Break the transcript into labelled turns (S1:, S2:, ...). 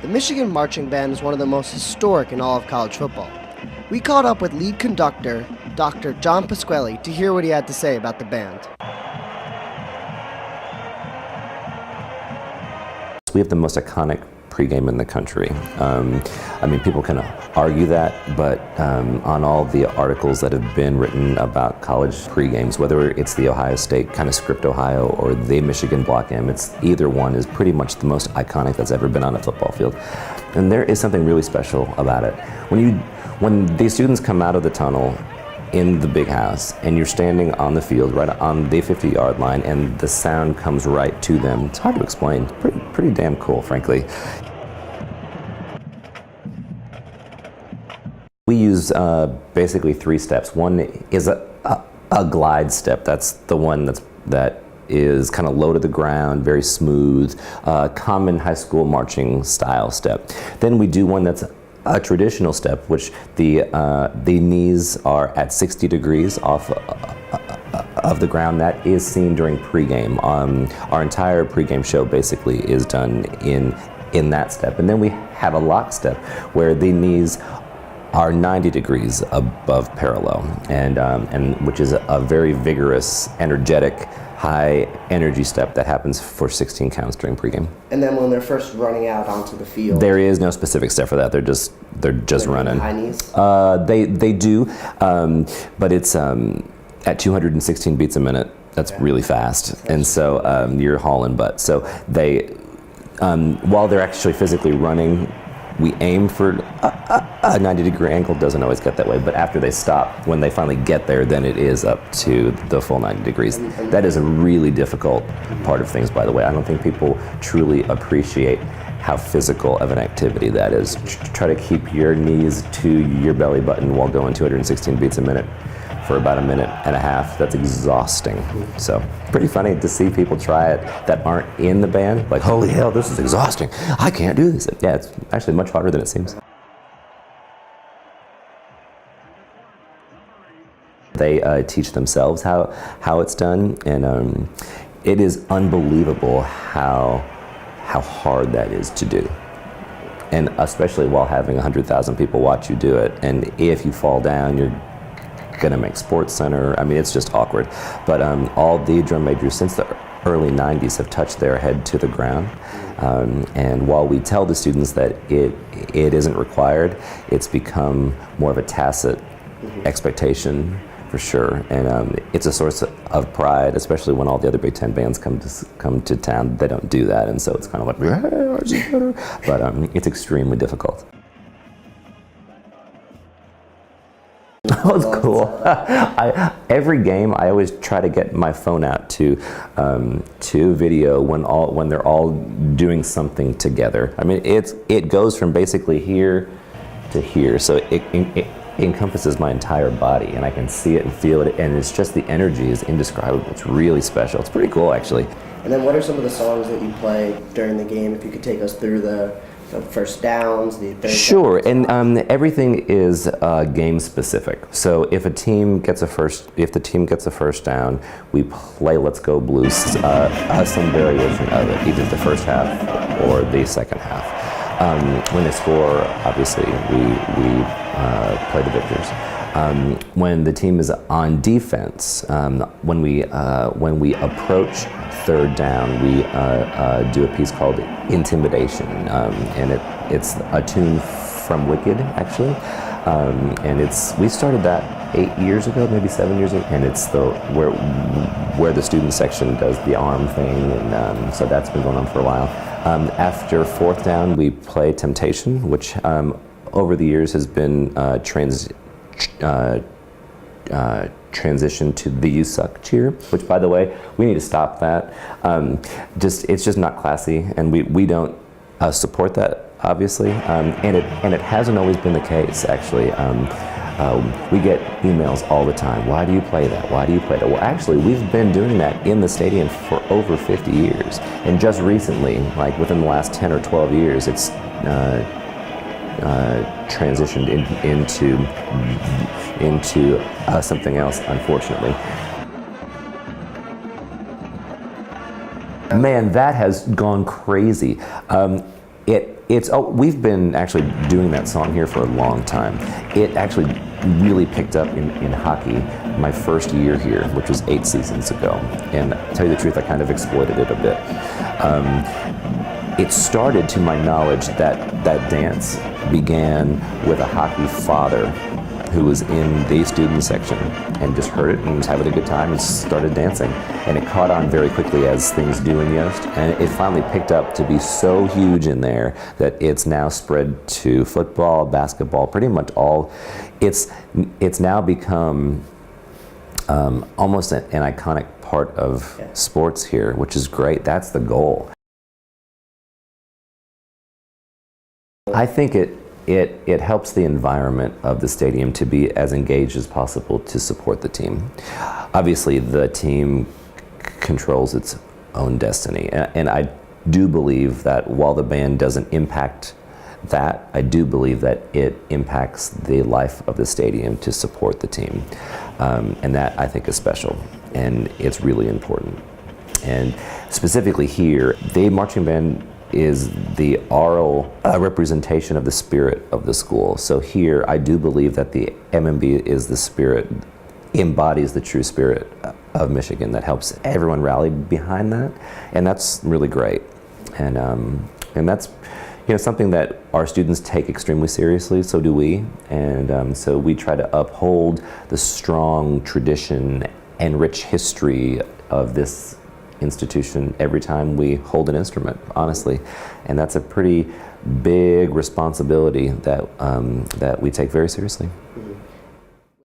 S1: Michigan Marching Band is one of the most historic in all of college football. We caught up with lead conductor, Dr. John Pasquale, to hear what he had to say about the band.
S2: We have the most iconic pregame in the country. I mean, people can argue that, but on all the articles that have been written about college pregames, whether it's the Ohio State kind of script Ohio or the Michigan Block M, it's either one is pretty much the most iconic that's ever been on a football field. And there is something really special about it. When these students come out of the tunnel in the big house and you're standing on the field right on the 50-yard line and the sound comes right to them, it's hard to explain. Pretty damn cool, frankly. We use basically 3 steps. One is a glide step. That's the one that is kind of low to the ground, very smooth, common high school marching style step. Then we do one that's a traditional step, which the knees are at 60 degrees off of the ground. That is seen during pregame. Our entire pregame show basically is done in that step. And then we have a lock step where the knees are 90 degrees above parallel, and which is a very vigorous, energetic, high energy step that happens for 16 counts during pregame.
S1: And then when they're first running out onto the field,
S2: there is no specific step for that. They're just running.
S1: High knees.
S2: They do, but it's at 216 beats a minute. That's really fast, and so you're hauling butt. So they, while they're actually physically running, we aim for a 90-degree angle. Doesn't always get that way, but after they stop, when they finally get there, then it is up to the full 90 degrees. That is a really difficult part of things, by the way. I don't think people truly appreciate how physical of an activity that is. Try to keep your knees to your belly button while going 216 beats a minute for about a minute and a half. That's exhausting. So pretty funny to see people try it that aren't in the band. Like, holy hell, this is exhausting. I can't do this. Yeah, it's actually much harder than it seems. They teach themselves how it's done, and it is unbelievable how hard that is to do. And especially while having 100,000 people watch you do it. And if you fall down, you're gonna make Sports Center. I mean, it's just awkward. But all the drum majors since the early 90s have touched their head to the ground. And while we tell the students that it isn't required, it's become more of a tacit expectation for sure. And it's a source of pride, especially when all the other Big Ten bands come to town. They don't do that, and so it's kind of like, but it's extremely difficult. That was cool. Every game, I always try to get my phone out to video when they're all doing something together. I mean, it goes from basically here to here, so it encompasses my entire body, and I can see it and feel it, and it's just the energy is indescribable. It's really special. It's pretty cool, actually.
S1: And then what are some of the songs that you play during the game? If you could take us through the first downs, the third
S2: Sure,
S1: downs.
S2: and everything is game specific. So if the team gets a first down, we play "Let's Go Blues," some variation of it, either the first half or the second half. When they score, obviously we play the victors. When the team is on defense, when we approach third down, we do a piece called "Intimidation," and it's a tune from Wicked, actually, and we started that 8 years ago, maybe 7 years ago, and it's where the student section does the arm thing, and so that's been going on for a while. After fourth down, we play "Temptation," which over the years has been transition to the "You Suck" cheer, which, by the way, we need to stop that. It's just not classy, and we don't support that, obviously, and it hasn't always been the case, actually. We get emails all the time. Why do you play that? Why do you play that? Well, actually, we've been doing that in the stadium for over 50 years, and just recently, like within the last 10 or 12 years, it's transitioned into something else, unfortunately. Man, that has gone crazy. We've been actually doing that song here for a long time. It actually really picked up in hockey my first year here, which was 8 seasons ago. And to tell you the truth, I kind of exploited it a bit. It started, to my knowledge, that dance began with a hockey father who was in the student section and just heard it and was having a good time and started dancing. And it caught on very quickly, as things do in Yost. And it finally picked up to be so huge in there that it's now spread to football, basketball, pretty much all. It's now become almost an iconic part of sports here, which is great. That's the goal. I think it helps the environment of the stadium to be as engaged as possible to support the team. Obviously, the team controls its own destiny, and I do believe that while the band doesn't impact that, I do believe that it impacts the life of the stadium to support the team, and that I think is special, and it's really important. And specifically here, the marching band is the oral representation of the spirit of the school. So here, I do believe that the MMB is the spirit, embodies the true spirit of Michigan, that helps everyone rally behind that, and that's really great. And that's something that our students take extremely seriously. So do we, and so we try to uphold the strong tradition and rich history of this institution every time we hold an instrument, honestly. And that's a pretty big responsibility that we take very seriously.